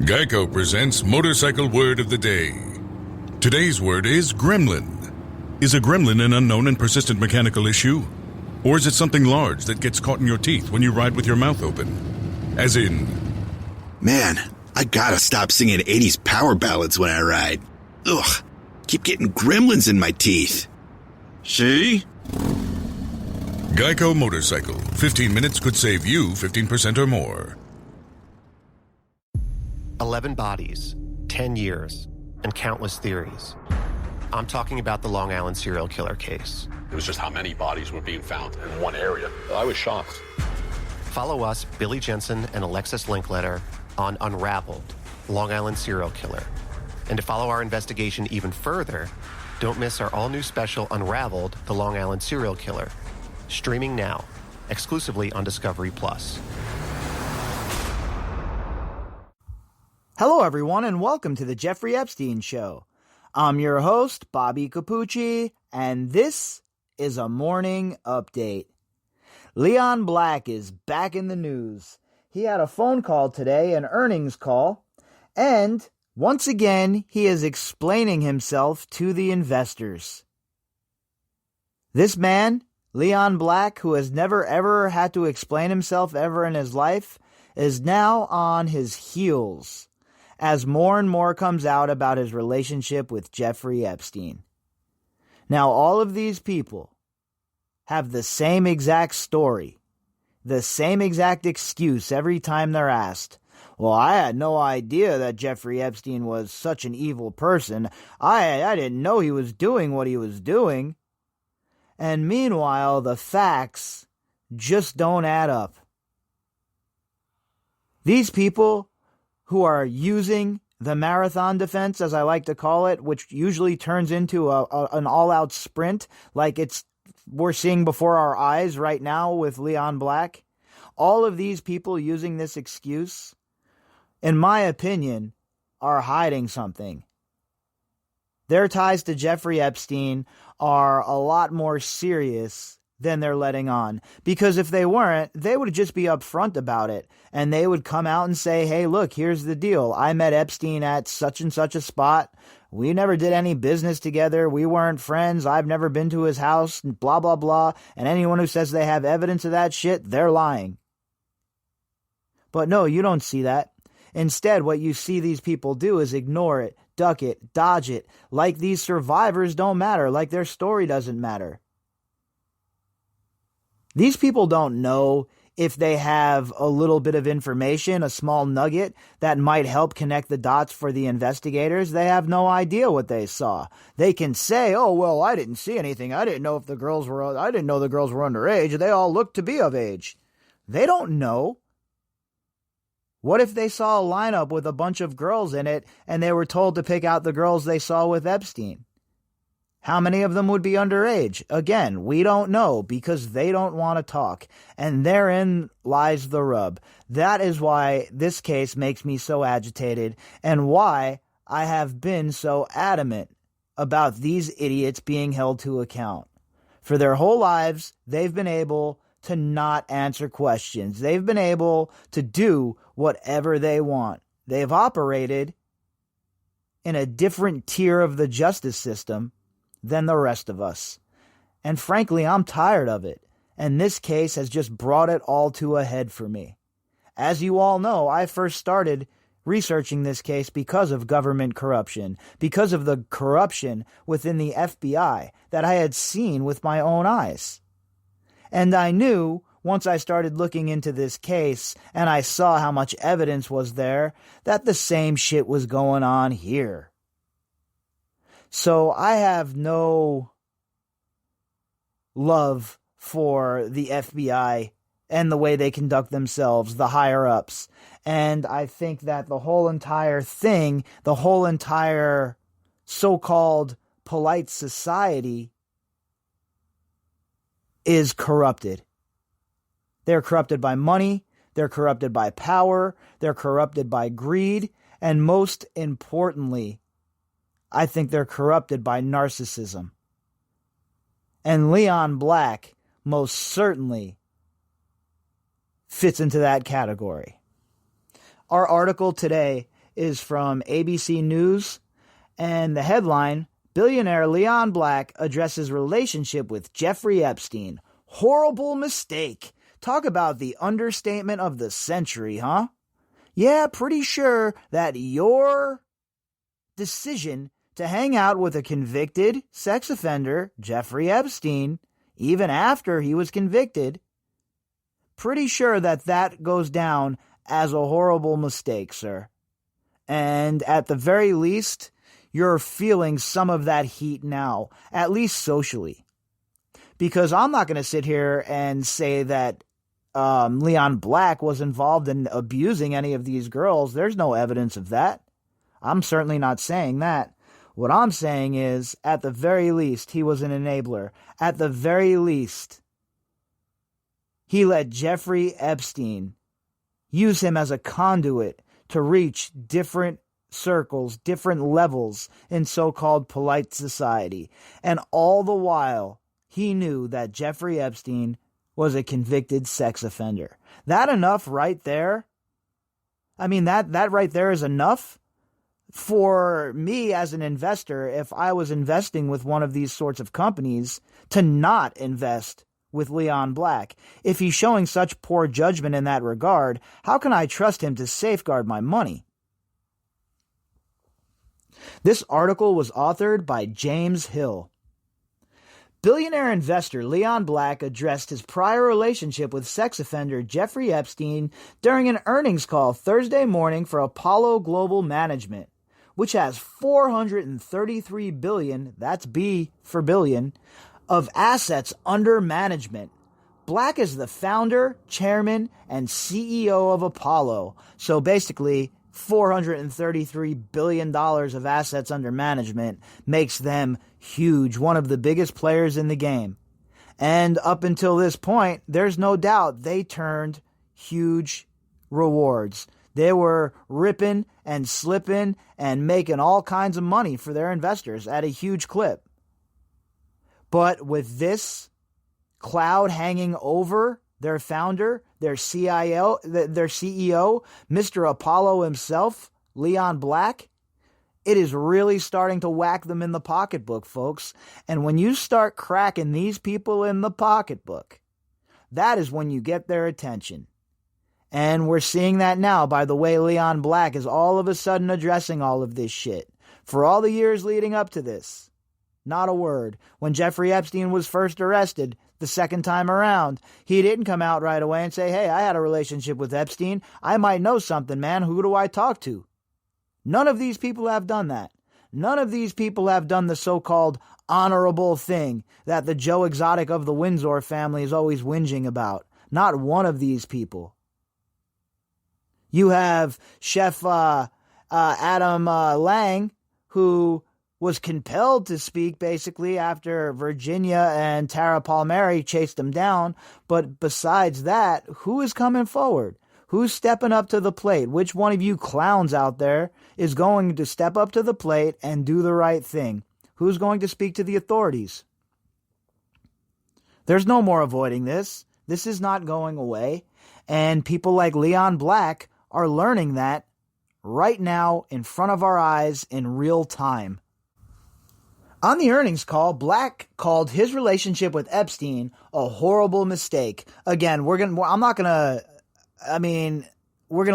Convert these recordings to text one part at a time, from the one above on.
Geico presents Motorcycle Word of the Day. Today's word is gremlin. Is a gremlin an unknown and persistent mechanical issue? Or is it something large that gets caught in your teeth when you ride with your mouth open? As in... Man, I gotta stop singing 80s power ballads when I ride. Ugh, keep getting gremlins in my teeth. See? Geico Motorcycle. 15 minutes could save you 15% or more. 11 bodies, 10 years, and countless theories. I'm talking about the Long Island serial killer case. It was just how many bodies were being found in one area. I was shocked. Follow us, Billy Jensen and Alexis Linkletter, on Unraveled, Long Island Serial Killer. And to follow our investigation even further, don't miss our all-new special Unraveled, the Long Island Serial Killer. Streaming now, exclusively on Discovery+. Hello, everyone, and welcome to the Jeffrey Epstein Show. I'm your host, Bobbycapucci, and this is a morning update. Leon Black is back in the news. He had a phone call today, an earnings call, and once again, he is explaining himself to the investors. This man, Leon Black, who has never ever had to explain himself ever in his life, is now on his heels as more and more comes out about his relationship with Jeffrey Epstein. Now, all of these people have the same exact story, the same exact excuse every time they're asked. Well, I had no idea that Jeffrey Epstein was such an evil person. I didn't know he was doing what he was doing. And meanwhile, the facts just don't add up. These people who are using the marathon defense, as I like to call it, which usually turns into an all-out sprint like we're seeing before our eyes right now with Leon Black. All of these people using this excuse, in my opinion, are hiding something. Their ties to Jeffrey Epstein are a lot more serious than they're letting on. Because if they weren't, they would just be upfront about it. And they would come out and say, hey, look, here's the deal. I met Epstein at such and such a spot. We never did any business together. We weren't friends. I've never been to his house, blah, blah, blah. And anyone who says they have evidence of that shit, they're lying. But no, you don't see that. Instead, what you see these people do is ignore it, duck it, dodge it, like these survivors don't matter, like their story doesn't matter. These people don't know if they have a little bit of information, a small nugget that might help connect the dots for the investigators. They have no idea what they saw. They can say, oh, well, I didn't see anything. I didn't know the girls were underage. They all looked to be of age. They don't know. What if they saw a lineup with a bunch of girls in it and they were told to pick out the girls they saw with Epstein? How many of them would be underage? Again, we don't know because they don't want to talk. And therein lies the rub. That is why this case makes me so agitated and why I have been so adamant about these idiots being held to account. For their whole lives, they've been able to not answer questions. They've been able to do whatever they want. They've operated in a different tier of the justice system than the rest of us. And frankly, I'm tired of it. And this case has just brought it all to a head for me. As you all know, I first started researching this case because of government corruption, because of the corruption within the FBI that I had seen with my own eyes. And I knew once I started looking into this case and I saw how much evidence was there that the same shit was going on here. So I have no love for the FBI and the way they conduct themselves, the higher-ups. And I think that the whole entire thing, the whole entire so-called polite society is corrupted. They're corrupted by money, they're corrupted by power, they're corrupted by greed, and most importantly, I think they're corrupted by narcissism. And Leon Black most certainly fits into that category. Our article today is from ABC News, and the headline, Billionaire Leon Black addresses relationship with Jeffrey Epstein. Horrible mistake. Talk about the understatement of the century, huh? Yeah, pretty sure that your decision to hang out with a convicted sex offender, Jeffrey Epstein, even after he was convicted, pretty sure that that goes down as a horrible mistake, sir. And at the very least, you're feeling some of that heat now, at least socially. Because I'm not going to sit here and say that Leon Black was involved in abusing any of these girls. There's no evidence of that. I'm certainly not saying that. What I'm saying is, at the very least, he was an enabler. At the very least, he let Jeffrey Epstein use him as a conduit to reach different circles, different levels in so-called polite society. And all the while, he knew that Jeffrey Epstein was a convicted sex offender. That enough right there? I mean, that right there is enough for me as an investor, if I was investing with one of these sorts of companies, to not invest with Leon Black. If he's showing such poor judgment in that regard, how can I trust him to safeguard my money? This article was authored by James Hill. Billionaire investor Leon Black addressed his prior relationship with sex offender Jeffrey Epstein during an earnings call Thursday morning for Apollo Global Management, which has $433 billion, that's B for billion, of assets under management. Black is the founder, chairman, and CEO of Apollo. So basically, $433 billion of assets under management makes them huge, one of the biggest players in the game. And up until this point, there's no doubt they turned huge rewards. They were ripping and slipping and making all kinds of money for their investors at a huge clip. But with this cloud hanging over their founder, their CEO, Mr. Apollo himself, Leon Black, it is really starting to whack them in the pocketbook, folks. And when you start cracking these people in the pocketbook, that is when you get their attention. And we're seeing that now by the way Leon Black is all of a sudden addressing all of this shit. For all the years leading up to this, not a word. When Jeffrey Epstein was first arrested the second time around, he didn't come out right away and say, hey, I had a relationship with Epstein. I might know something, man. Who do I talk to? None of these people have done that. None of these people have done the so-called honorable thing that the Joe Exotic of the Windsor family is always whinging about. Not one of these people. You have Chef Adam Lang, who was compelled to speak basically after Virginia and Tara Palmieri chased him down. But besides that, who is coming forward? Who's stepping up to the plate? Which one of you clowns out there is going to step up to the plate and do the right thing? Who's going to speak to the authorities? There's no more avoiding this. This is not going away. And people like Leon Black are learning that right now in front of our eyes in real time. On the earnings call, Black called his relationship with Epstein a horrible mistake. Again, we're going to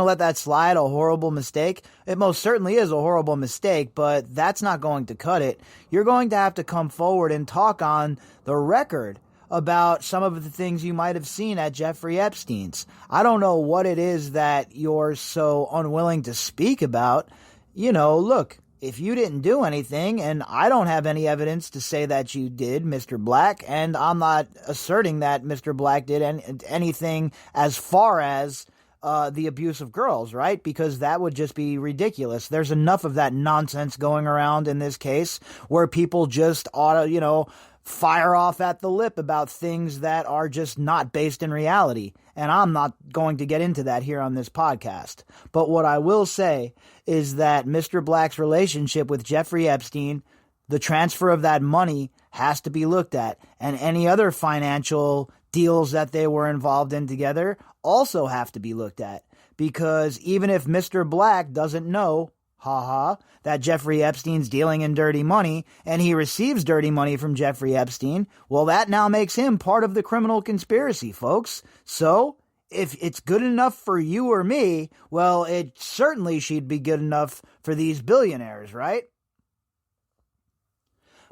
let that slide, a horrible mistake. It most certainly is a horrible mistake, but that's not going to cut it. You're going to have to come forward and talk on the record about some of the things you might have seen at Jeffrey Epstein's. I don't know what it is that you're so unwilling to speak about. You know, look, if you didn't do anything, and I don't have any evidence to say that you did, Mr. Black, and I'm not asserting that Mr. Black did anything as far as the abuse of girls, right? Because that would just be ridiculous. There's enough of that nonsense going around in this case where people just ought to, fire off at the lip about things that are just not based in reality. And I'm not going to get into that here on this podcast. But what I will say is that Mr. Black's relationship with Jeffrey Epstein, the transfer of that money has to be looked at. And any other financial deals that they were involved in together also have to be looked at. Because even if Mr. Black doesn't know that Jeffrey Epstein's dealing in dirty money and he receives dirty money from Jeffrey Epstein, well, that now makes him part of the criminal conspiracy, folks. So, if it's good enough for you or me, well, it certainly should be good enough for these billionaires, right?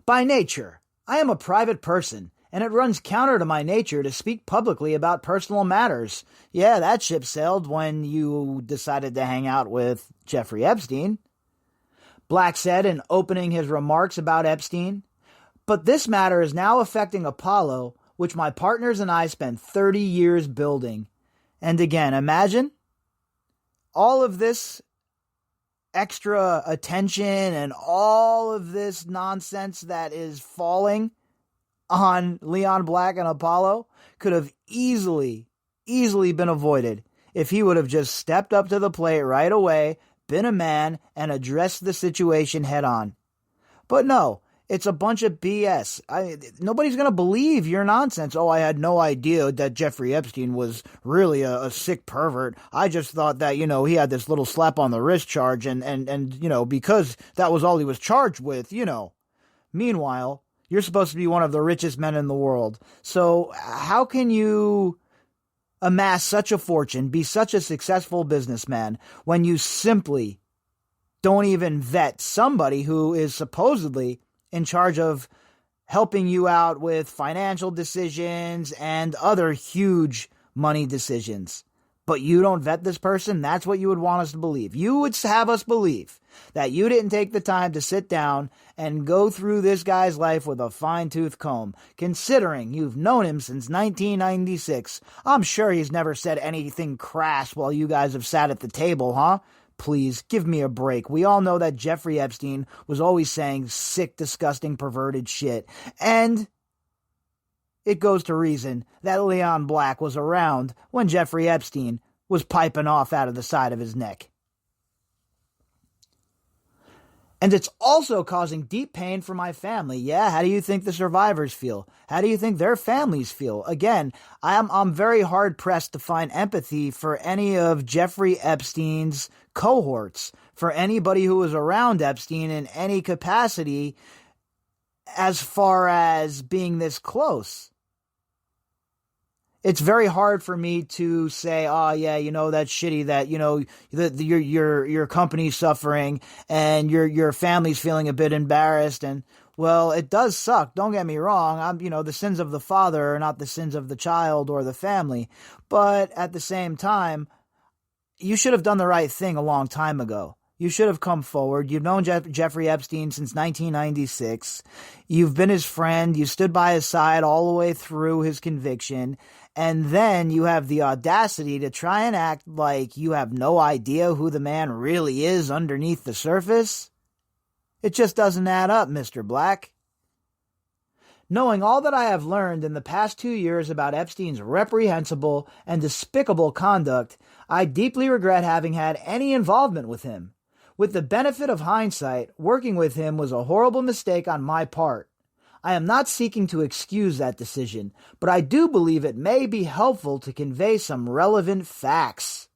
By nature, I am a private person, and it runs counter to my nature to speak publicly about personal matters. Yeah, that ship sailed when you decided to hang out with Jeffrey Epstein. Black said in opening his remarks about Epstein, but this matter is now affecting Apollo, which my partners and I spent 30 years building. And again, imagine all of this extra attention and all of this nonsense that is falling on Leon Black and Apollo could have easily been avoided if he would have just stepped up to the plate right away, been a man, and addressed the situation head on. But no, it's a bunch of BS. Nobody's going to believe your nonsense. Oh, I had no idea that Jeffrey Epstein was really a sick pervert. I just thought that, he had this little slap on the wrist charge and because that was all he was charged with, Meanwhile, you're supposed to be one of the richest men in the world. So how can you amass such a fortune, be such a successful businessman, when you simply don't even vet somebody who is supposedly in charge of helping you out with financial decisions and other huge money decisions? But you don't vet this person? That's what you would want us to believe. You would have us believe that you didn't take the time to sit down and go through this guy's life with a fine-tooth comb, considering you've known him since 1996. I'm sure he's never said anything crass while you guys have sat at the table, huh? Please, give me a break. We all know that Jeffrey Epstein was always saying sick, disgusting, perverted shit. And it goes to reason that Leon Black was around when Jeffrey Epstein was piping off out of the side of his neck. And it's also causing deep pain for my family. Yeah, how do you think the survivors feel? How do you think their families feel? Again, I'm very hard-pressed to find empathy for any of Jeffrey Epstein's cohorts, for anybody who was around Epstein in any capacity as far as being this close. It's very hard for me to say, oh yeah, that's shitty that, your company's suffering and your family's feeling a bit embarrassed. And well, it does suck. Don't get me wrong. The sins of the father are not the sins of the child or the family. But at the same time, you should have done the right thing a long time ago. You should have come forward. You've known Jeffrey Epstein since 1996. You've been his friend. You stood by his side all the way through his conviction. And then you have the audacity to try and act like you have no idea who the man really is underneath the surface. It just doesn't add up, Mr. Black. Knowing all that I have learned in the past 2 years about Epstein's reprehensible and despicable conduct, I deeply regret having had any involvement with him. With the benefit of hindsight, working with him was a horrible mistake on my part. I am not seeking to excuse that decision, but I do believe it may be helpful to convey some relevant facts.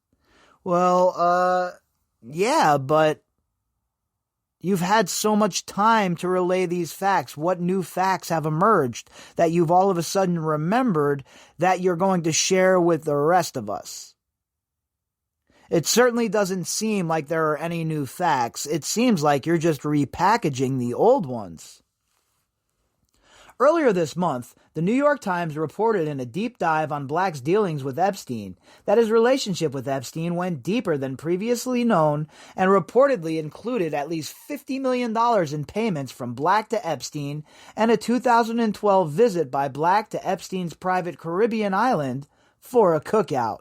Well, yeah, but you've had so much time to relay these facts. What new facts have emerged that you've all of a sudden remembered that you're going to share with the rest of us? It certainly doesn't seem like there are any new facts. It seems like you're just repackaging the old ones. Earlier this month, the New York Times reported in a deep dive on Black's dealings with Epstein that his relationship with Epstein went deeper than previously known and reportedly included at least $50 million in payments from Black to Epstein and a 2012 visit by Black to Epstein's private Caribbean island for a cookout.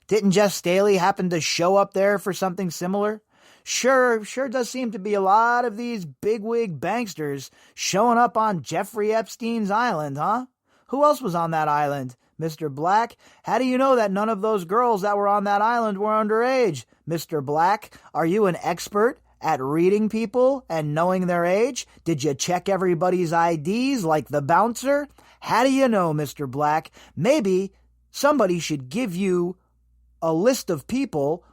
Didn't Jeff Staley happen to show up there for something similar? Sure does seem to be a lot of these bigwig banksters showing up on Jeffrey Epstein's island, huh? Who else was on that island? Mr. Black? How do you know that none of those girls that were on that island were underage? Mr. Black, are you an expert at reading people and knowing their age? Did you check everybody's IDs like the bouncer? How do you know, Mr. Black? Maybe somebody should give you a list of people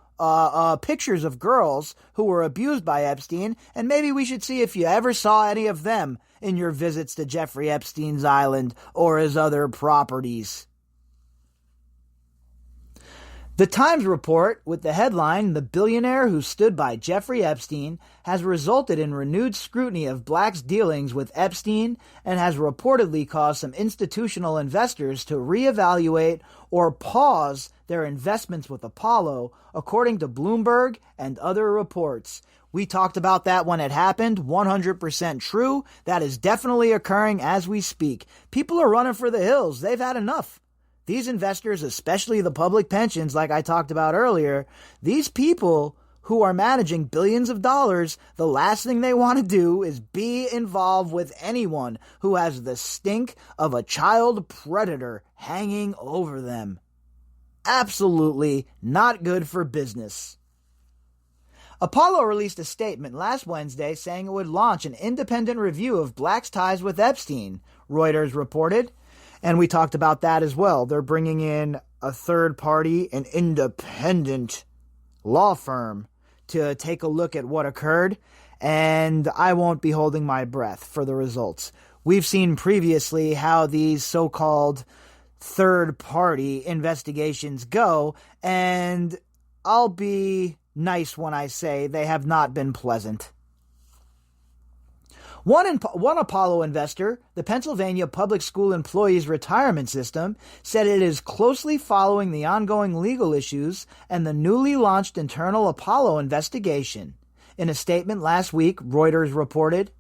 pictures of girls who were abused by Epstein, and maybe we should see if you ever saw any of them in your visits to Jeffrey Epstein's island or his other properties. The Times report, with the headline, "The Billionaire Who Stood by Jeffrey Epstein," has resulted in renewed scrutiny of blacks' dealings with Epstein and has reportedly caused some institutional investors to reevaluate or pause their investments with Apollo, according to Bloomberg and other reports. We talked about that when it happened. 100% true. That is definitely occurring as we speak. People are running for the hills. They've had enough. These investors, especially the public pensions, like I talked about earlier, these people who are managing billions of dollars, the last thing they want to do is be involved with anyone who has the stink of a child predator hanging over them. Absolutely not good for business. Apollo released a statement last Wednesday saying it would launch an independent review of blacks' ties with Epstein, Reuters reported. And we talked about that as well. They're bringing in a third party, an independent law firm, to take a look at what occurred. And I won't be holding my breath for the results. We've seen previously how these so-called third party investigations go. And I'll be nice when I say they have not been pleasant. One Apollo investor, the Pennsylvania Public School Employees Retirement System, said it is closely following the ongoing legal issues and the newly launched internal Apollo investigation. In a statement last week, Reuters reported.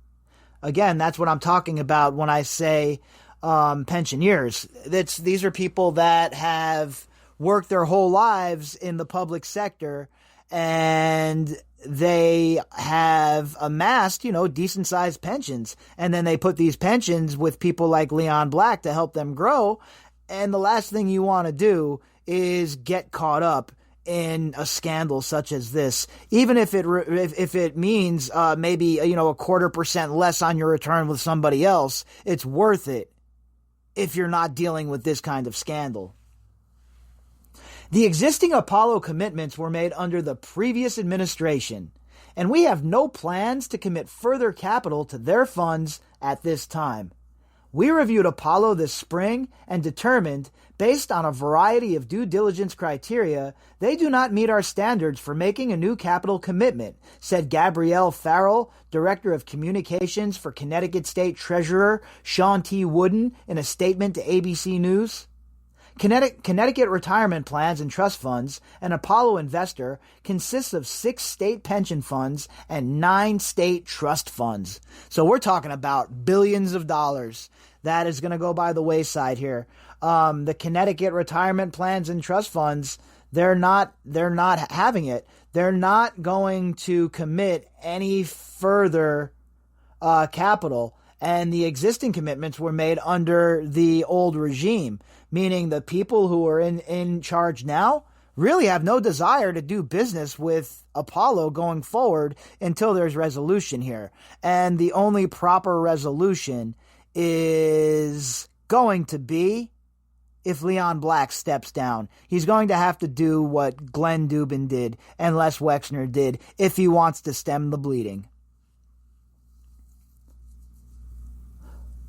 Again, that's what I'm talking about when I say pensioners. These are people that have worked their whole lives in the public sector, and they have amassed, decent-sized pensions. And then they put these pensions with people like Leon Black to help them grow. And the last thing you want to do is get caught up in a scandal such as this, even if it means maybe, a 0.25% less on your return with somebody else. It's worth it if you're not dealing with this kind of scandal. The existing Apollo commitments were made under the previous administration, and we have no plans to commit further capital to their funds at this time. We reviewed Apollo this spring and determined, based on a variety of due diligence criteria, they do not meet our standards for making a new capital commitment, said Gabrielle Farrell, Director of Communications for Connecticut State Treasurer Sean T. Wooden, in a statement to ABC News. Connecticut Retirement Plans and Trust Funds, an Apollo investor, consists of 6 state pension funds and 9 state trust funds. So we're talking about billions of dollars. That is going to go by the wayside here. The Connecticut Retirement Plans and Trust Funds, they're not having it. They're not going to commit any further capital. And the existing commitments were made under the old regime, meaning the people who are in charge now really have no desire to do business with Apollo going forward until there's resolution here. And the only proper resolution is going to be if Leon Black steps down. He's going to have to do what Glenn Dubin did and Les Wexner did if he wants to stem the bleeding.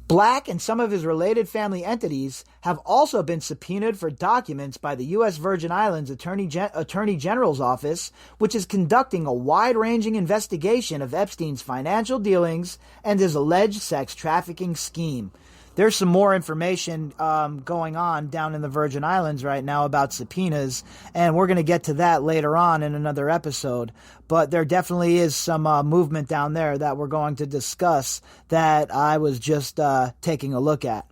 Black and some of his related family entities have also been subpoenaed for documents by the U.S. Virgin Islands Attorney General's Office, which is conducting a wide-ranging investigation of Epstein's financial dealings and his alleged sex trafficking scheme. There's some more information going on down in the Virgin Islands right now about subpoenas, and we're going to get to that later on in another episode. But there definitely is some movement down there that we're going to discuss that I was just taking a look at.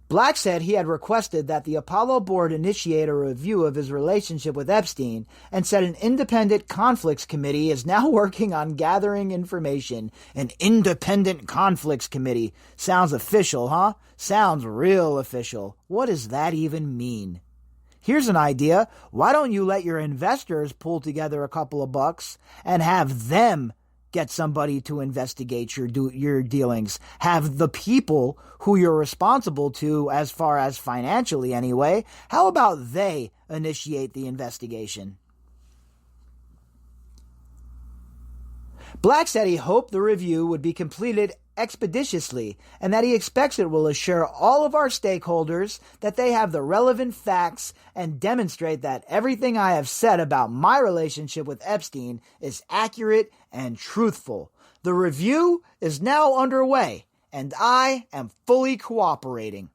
Black said he had requested that the Apollo board initiate a review of his relationship with Epstein and said an independent conflicts committee is now working on gathering information. An independent conflicts committee. Sounds official, huh? Sounds real official. What does that even mean? Here's an idea. Why don't you let your investors pull together a couple of bucks and have them get somebody to investigate your dealings? Have the people who you're responsible to, as far as financially anyway, how about they initiate the investigation? Black said he hoped the review would be completed expeditiously and that he expects it will assure all of our stakeholders that they have the relevant facts and demonstrate that everything I have said about my relationship with Epstein is accurate and truthful. The review is now underway, and I am fully cooperating.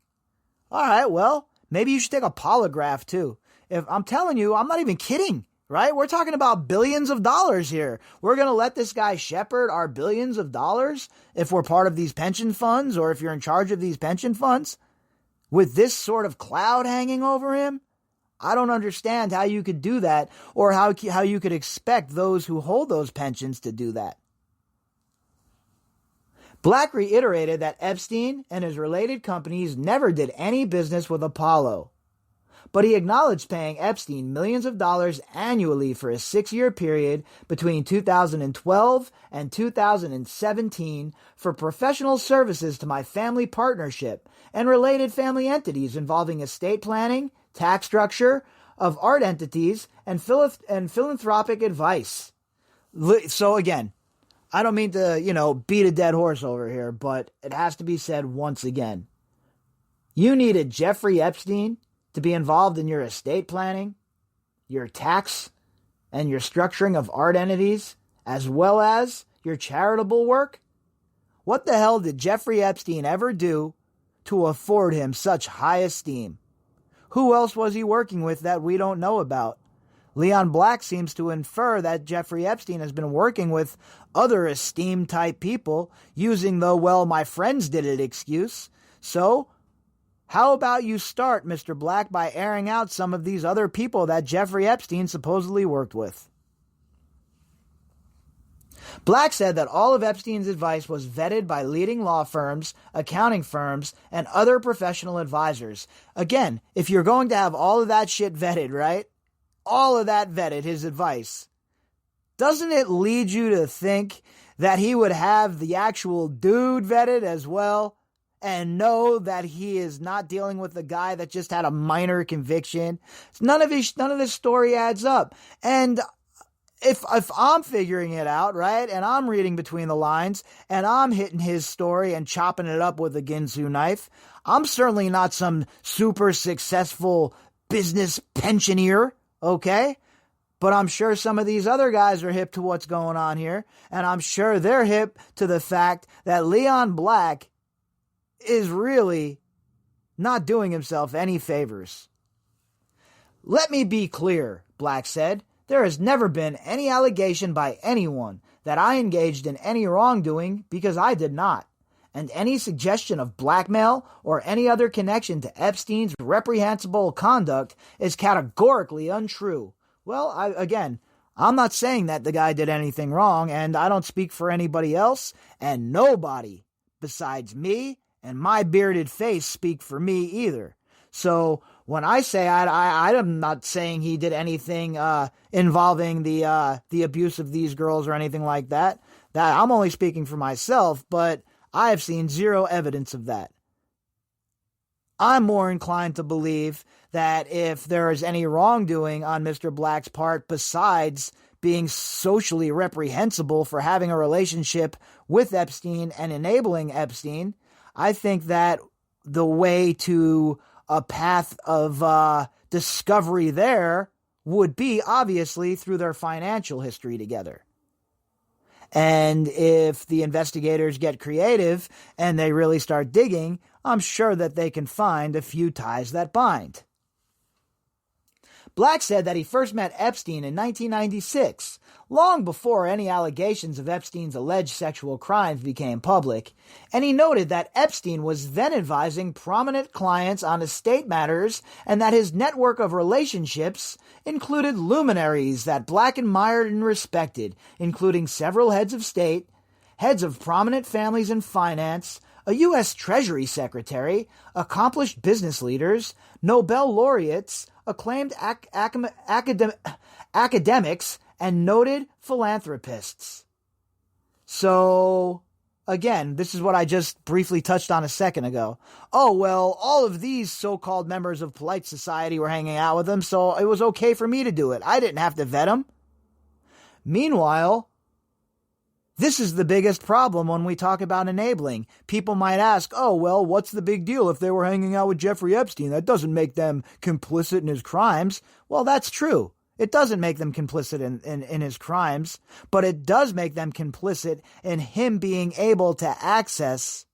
All right, well, maybe you should take a polygraph too. If I'm telling you, I'm not even kidding, right? We're talking about billions of dollars here. We're going to let this guy shepherd our billions of dollars if we're part of these pension funds or if you're in charge of these pension funds with this sort of cloud hanging over him? I don't understand how you could do that or how you could expect those who hold those pensions to do that. Black reiterated that Epstein and his related companies never did any business with Apollo, but he acknowledged paying Epstein millions of dollars annually for a 6-year period between 2012 and 2017 for professional services to my family partnership and related family entities involving estate planning, tax structure of art entities, and philanthropic advice. So again, I don't mean to, beat a dead horse over here, but it has to be said once again. You needed Jeffrey Epstein to be involved in your estate planning, your tax, and your structuring of art entities, as well as your charitable work? What the hell did Jeffrey Epstein ever do to afford him such high esteem? Who else was he working with that we don't know about? Leon Black seems to infer that Jeffrey Epstein has been working with other esteemed type people using the, well, my friends did it excuse. So, how about you start, Mr. Black, by airing out some of these other people that Jeffrey Epstein supposedly worked with? Black said that all of Epstein's advice was vetted by leading law firms, accounting firms, and other professional advisors. Again, if you're going to have all of that shit vetted, right? All of that vetted, his advice. Doesn't it lead you to think that he would have the actual dude vetted as well and know that he is not dealing with a guy that just had a minor conviction? None of this story adds up. And if I'm figuring it out, right, and I'm reading between the lines and I'm hitting his story and chopping it up with a Ginsu knife, I'm certainly not some super successful business pensioner. Okay? But I'm sure some of these other guys are hip to what's going on here, and I'm sure they're hip to the fact that Leon Black is really not doing himself any favors. Let me be clear, Black said. There has never been any allegation by anyone that I engaged in any wrongdoing because I did not. And any suggestion of blackmail or any other connection to Epstein's reprehensible conduct is categorically untrue. Well, I'm not saying that the guy did anything wrong, and I don't speak for anybody else, and nobody besides me and my bearded face speak for me either. So when I say I'm not saying he did anything involving the abuse of these girls or anything like that. That I'm only speaking for myself, but I have seen zero evidence of that. I'm more inclined to believe that if there is any wrongdoing on Mr. Black's part besides being socially reprehensible for having a relationship with Epstein and enabling Epstein, I think that the way to a path of discovery there would be obviously through their financial history together. And if the investigators get creative and they really start digging, I'm sure that they can find a few ties that bind. Black said that he first met Epstein in 1996, long before any allegations of Epstein's alleged sexual crimes became public, and he noted that Epstein was then advising prominent clients on estate matters and that his network of relationships included luminaries that Black admired and respected, including several heads of state, heads of prominent families in finance, a U.S. Treasury Secretary, accomplished business leaders, Nobel laureates, acclaimed academics, and noted philanthropists. So, again, this is what I just briefly touched on a second ago. Oh, well, all of these so-called members of polite society were hanging out with him, so it was okay for me to do it. I didn't have to vet him. Meanwhile, This is the biggest problem when we talk about enabling. People might ask, oh, well, what's the big deal if they were hanging out with Jeffrey Epstein? That doesn't make them complicit in his crimes. Well, that's true. It doesn't make them complicit in his crimes, but it does make them complicit in him being able to access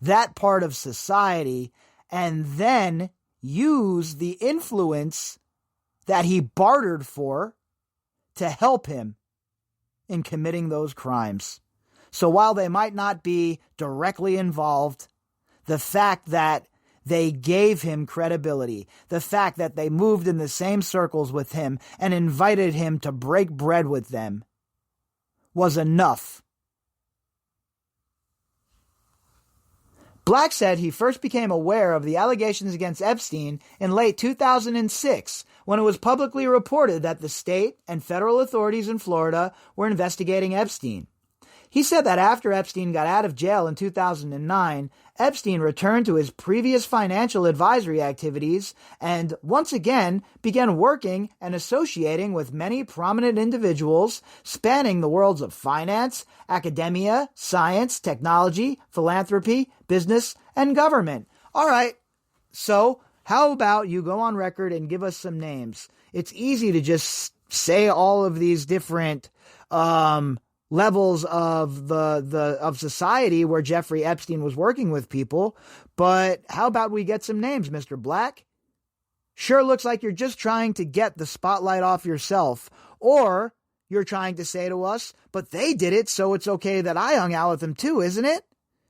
that part of society and then use the influence that he bartered for to help him in committing those crimes. So while they might not be directly involved, the fact that they gave him credibility, the fact that they moved in the same circles with him and invited him to break bread with them was enough. Black said he first became aware of the allegations against Epstein in late 2006 when it was publicly reported that the state and federal authorities in Florida were investigating Epstein. He said that after Epstein got out of jail in 2009, Epstein returned to his previous financial advisory activities and once again began working and associating with many prominent individuals spanning the worlds of finance, academia, science, technology, philanthropy, business, and government. All right, so how about you go on record and give us some names? It's easy to just say all of these different levels of of society where Jeffrey Epstein was working with people, but how about we get some names, Mr. Black? Sure looks like you're just trying to get the spotlight off yourself, or you're trying to say to us, but they did it, so it's okay that I hung out with them too, isn't it?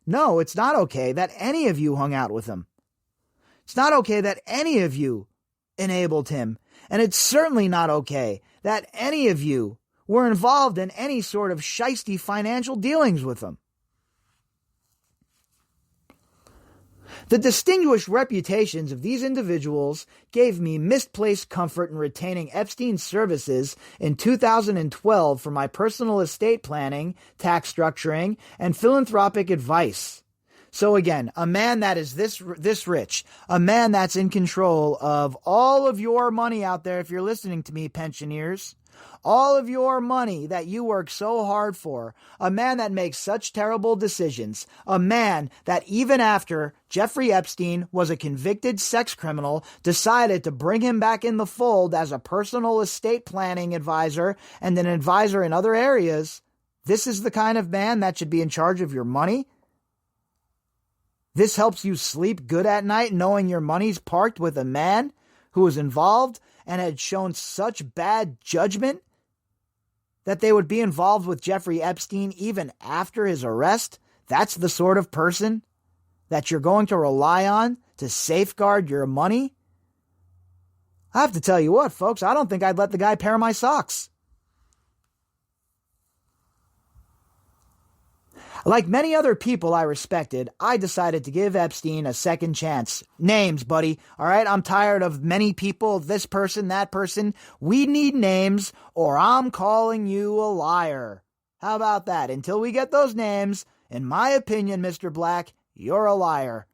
No, it's not okay that any of you hung out with him. It's not okay that any of you enabled him, and it's certainly not okay that any of you were involved in any sort of shisty financial dealings with them. The distinguished reputations of these individuals gave me misplaced comfort in retaining Epstein's services in 2012 for my personal estate planning, tax structuring, and philanthropic advice. So again, a man that is this rich, a man that's in control of all of your money out there, if you're listening to me, pensioners, all of your money that you work so hard for, a man that makes such terrible decisions, a man that even after Jeffrey Epstein was a convicted sex criminal, decided to bring him back in the fold as a personal estate planning advisor and an advisor in other areas. This is the kind of man that should be in charge of your money. This helps you sleep good at night knowing your money's parked with a man who was involved and had shown such bad judgment that they would be involved with Jeffrey Epstein even after his arrest. That's the sort of person that you're going to rely on to safeguard your money. I have to tell you what, folks, I don't think I'd let the guy pair my socks. Like many other people I respected, I decided to give Epstein a second chance. Names, buddy. All right, I'm tired of many people, this person, that person. We need names, or I'm calling you a liar. How about that? Until we get those names, in my opinion, Mr. Black, you're a liar.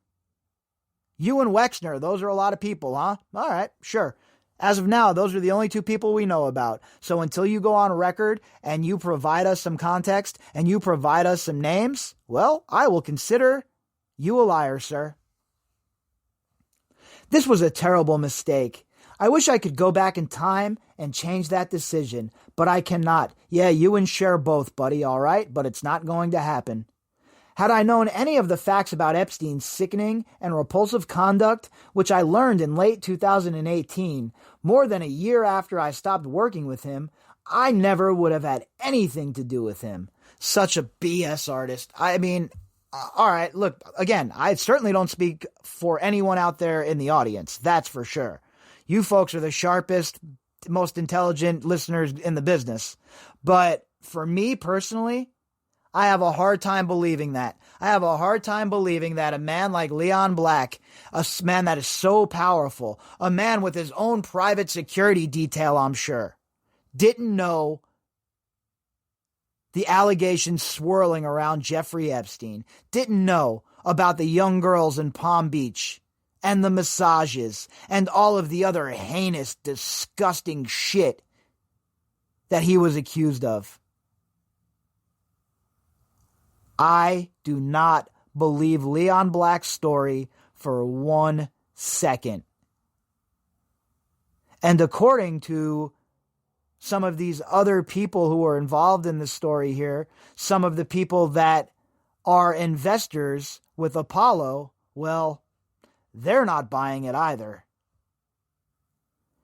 You and Wexner, those are a lot of people, huh? All right, sure. As of now, those are the only two people we know about. So until you go on record and you provide us some context and you provide us some names, well, I will consider you a liar, sir. This was a terrible mistake. I wish I could go back in time and change that decision, but I cannot. Yeah, you and Cher both, buddy, all right? But it's not going to happen. Had I known any of the facts about Epstein's sickening and repulsive conduct, which I learned in late 2018, more than a year after I stopped working with him, I never would have had anything to do with him. Such a BS artist. I mean, all right, look, again, I certainly don't speak for anyone out there in the audience. That's for sure. You folks are the sharpest, most intelligent listeners in the business. But for me personally, I have a hard time believing that. I have a hard time believing that a man like Leon Black, a man that is so powerful, a man with his own private security detail, I'm sure, didn't know the allegations swirling around Jeffrey Epstein, didn't know about the young girls in Palm Beach and the massages and all of the other heinous, disgusting shit that he was accused of. I do not believe Leon Black's story for 1 second. And according to some of these other people who are involved in the story here, some of the people that are investors with Apollo, well, they're not buying it either.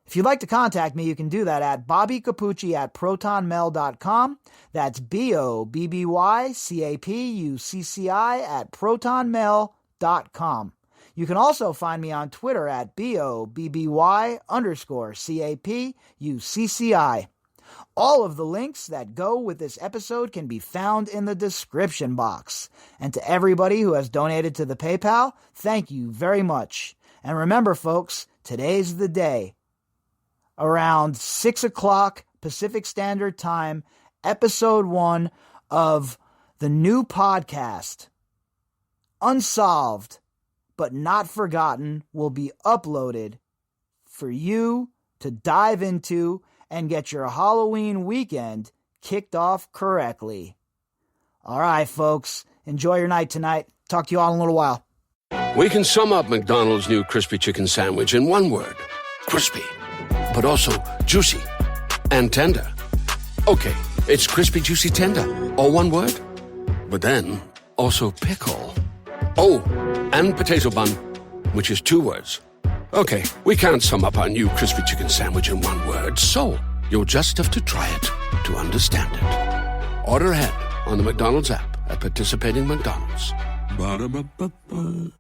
If you'd like to contact me, you can do that at bobbycapucci@protonmail.com. That's BOBBYCAPUCCI@protonmail.com. You can also find me on Twitter at BOBBY_CAPUCCI. All of the links that go with this episode can be found in the description box. And to everybody who has donated to the PayPal, thank you very much. And remember, folks, today's the day. Around 6 o'clock Pacific Standard Time, episode 1 of the new podcast, Unsolved But Not Forgotten, will be uploaded for you to dive into and get your Halloween weekend kicked off correctly. All right, folks, enjoy your night tonight. Talk to you all in a little while. We can sum up McDonald's new crispy chicken sandwich in one word: crispy. But also juicy and tender. Okay, it's crispy, juicy, tender, all one word. But then also pickle. Oh, and potato bun, which is 2 words. Okay, we can't sum up our new crispy chicken sandwich in one word, so you'll just have to try it to understand it. Order ahead on the McDonald's app at participating McDonald's. Ba-da-ba-ba-ba.